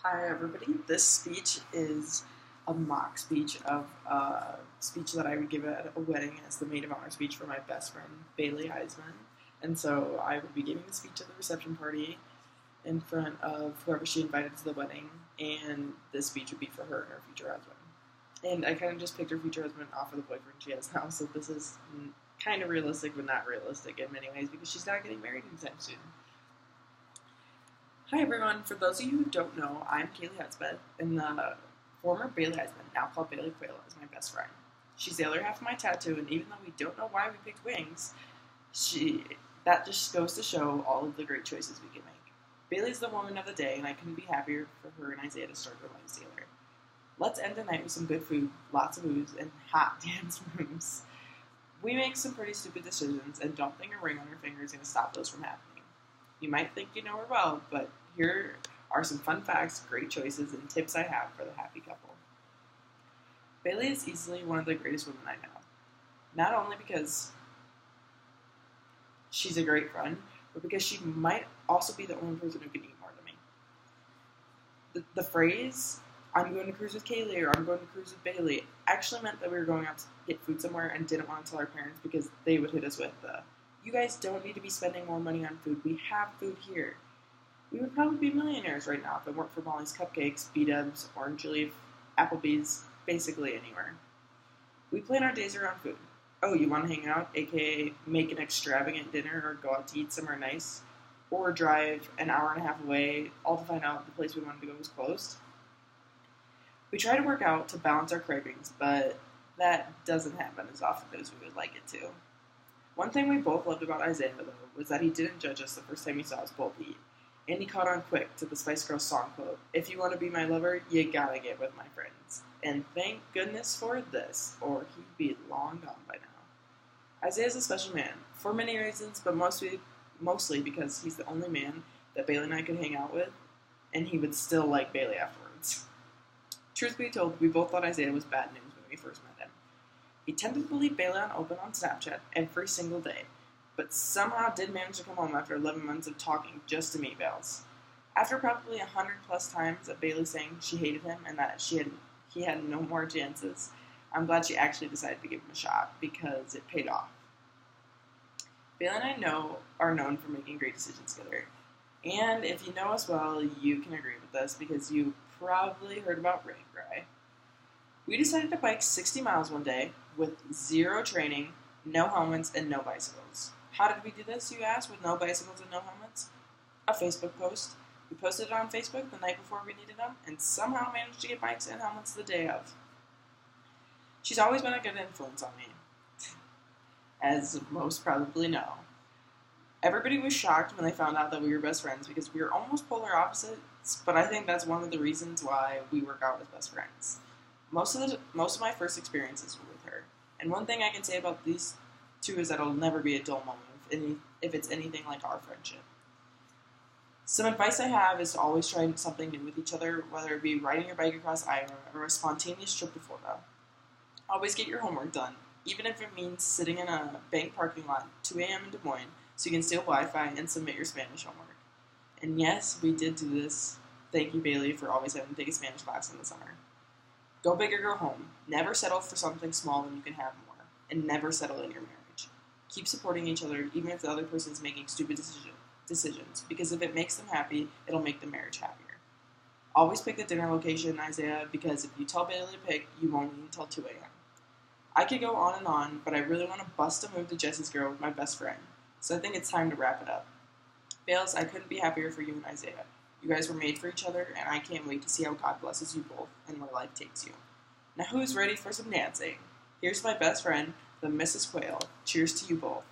Hi, everybody. This speech is a mock speech of a speech that I would give at a wedding as the maid of honor speech for my best friend, Kaylee Hudspeth. And so I would be giving the speech at the reception party in front of whoever she invited to the wedding, and this speech would be for her and her future husband. And I kind of just picked her future husband off of the boyfriend she has now, so this is kind of realistic, but not realistic in many ways because she's not getting married anytime soon. Hi everyone, for those of you who don't know, I'm Kaylee Hudspeth, and the former Bailey husband, now called Bailey Quayle, is my best friend. She's the other half of my tattoo, and even though we don't know why we picked wings, that just goes to show all of the great choices we can make. Bailey's the woman of the day, and I couldn't be happier for her and Isaiah to start their lives together. Let's end the night with some good food, lots of booze, and hot dance moves. We make some pretty stupid decisions, and don't think a ring on her finger is going to stop those from happening. You might think you know her well, but here are some fun facts, great choices, and tips I have for the happy couple. Bailey is easily one of the greatest women I know. Not only because she's a great friend, but because she might also be the only person who can eat more than me. The phrase, I'm going to cruise with Kaylee, or I'm going to cruise with Bailey, actually meant that we were going out to get food somewhere and didn't want to tell our parents because they would hit us with you guys don't need to be spending more money on food. We have food here. We would probably be millionaires right now if it weren't for Molly's Cupcakes, B-Dubs, Orange Leaf, Applebee's, basically anywhere. We plan our days around food. Oh, you want to hang out, aka make an extravagant dinner or go out to eat somewhere nice? Or drive an hour and a half away, all to find out the place we wanted to go was closed? We try to work out to balance our cravings, but that doesn't happen as often as we would like it to. One thing we both loved about Isaiah, though, was that he didn't judge us the first time he saw us both eat. And he caught on quick to the Spice Girls song quote, "If you want to be my lover, you gotta get with my friends." And thank goodness for this, or he'd be long gone by now. Isaiah's a special man, for many reasons, but mostly because he's the only man that Bailey and I could hang out with, and he would still like Bailey afterwards. Truth be told, we both thought Isaiah was bad news when we first met him. He tended to leave Bailey on open on Snapchat every single day, but somehow did manage to come home after 11 months of talking just to meet Bales. After probably 100 plus times of Bailey saying she hated him and that he had no more chances, I'm glad she actually decided to give him a shot because it paid off. Bailey and I are known for making great decisions together. And if you know us well, you can agree with us because you probably heard about Ray Gray. We decided to bike 60 miles one day with zero training, no helmets, and no bicycles. How did we do this, you ask, with no bicycles and no helmets? A Facebook post. We posted it on Facebook the night before we needed them, and somehow managed to get bikes and helmets the day of. She's always been a good influence on me, as most probably know. Everybody was shocked when they found out that we were best friends because we were almost polar opposites, but I think that's one of the reasons why we work out as best friends. Most of my first experiences were with her, and one thing I can say about these two is that it'll never be a dull moment if it's anything like our friendship. Some advice I have is to always try something new with each other, whether it be riding your bike across Iowa or a spontaneous trip to Florida. Always get your homework done, even if it means sitting in a bank parking lot at 2 a.m. in Des Moines so you can steal Wi-Fi and submit your Spanish homework. And yes, we did do this. Thank you, Bailey, for always having to take a Spanish class in the summer. Go big or go home. Never settle for something small when you can have more. And never settle in your marriage. Keep supporting each other, even if the other person is making stupid decisions. Because if it makes them happy, it'll make the marriage happier. Always pick the dinner location, Isaiah, because if you tell Bailey to pick, you won't eat until 2 a.m. I could go on and on, but I really want to bust a move to Jesse's girl with my best friend. So I think it's time to wrap it up. Bales, I couldn't be happier for you and Isaiah. You guys were made for each other, and I can't wait to see how God blesses you both and where life takes you. Now who's ready for some dancing? Here's my best friend, the Mrs. Quayle. Cheers to you both.